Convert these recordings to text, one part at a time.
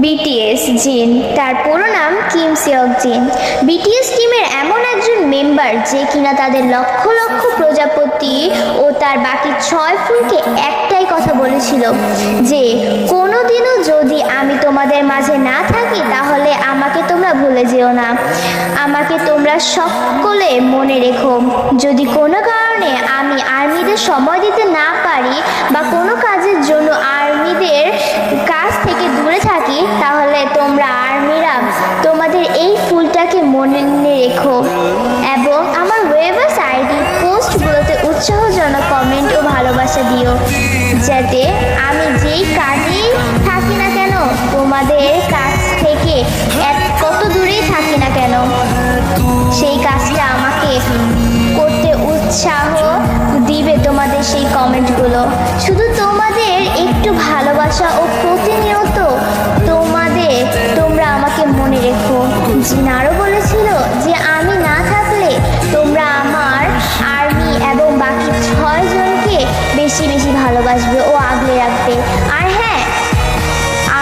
BTS জিন, তার পুরো নাম কিম সিওক জিন। বিটিএস টিমের এমন একজন মেম্বার যে কিনা তাদের লক্ষ লক্ষ প্রজাপতি ও তার বাকি 6 ফুলকে একটাই কথা বলেছিল যে কোনোদিনও যদি আমি তোমাদের মাঝে না থাকি তাহলে আমাকে তোমরা ভুলে যেও না, আমাকে তোমরা সকলে মনে রেখো। যদি কোনো কারণে আমি আর্মিদের সময় দিতে না পারি বা কোনো কাজের জন্য আর্মিদের কাছ থেকে দূরে থাকি তাহলে তোমরা আর্মিরা তোমাদের এই ফুলটাকে মনে রেখো এবং আমার ওয়েবসাইট আইডি পোস্টগুলোতে উৎসাহজনক কমেন্ট ও ভালোবাসা দিও, যাতে আমি যেই কাজেই থাকি না কেন তোমাদের কাছ থেকে কত দূরেই থাকি না কেন সেই কাজটা আমাকে করতে উৎসাহ দিবে তোমাদের সেই কমেন্টগুলো। শুধু তোমাদের একটু ভালোবাসা ও প্রতিনিয়ত তোমরা আমাকে মনে রেখো। জিন আরও বলেছিল যে আমি না থাকলে তোমরা আমার আর্মি এবং বাকি 6 জনকে বেশি বেশি ভালোবাসবে ও আগলে রাখবে। আর হ্যাঁ,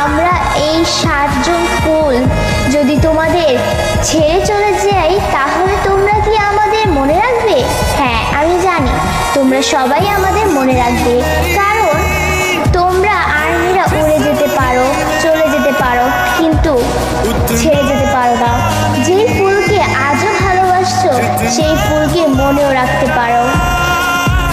আমরা এই 7 জন ফুল যদি তোমাদের ছেড়ে চলে যাই তাহলে তোমরা কি আমাদের মনে রাখবে? হ্যাঁ, আমি জানি তোমরা সবাই আমাদের মনে রাখবে।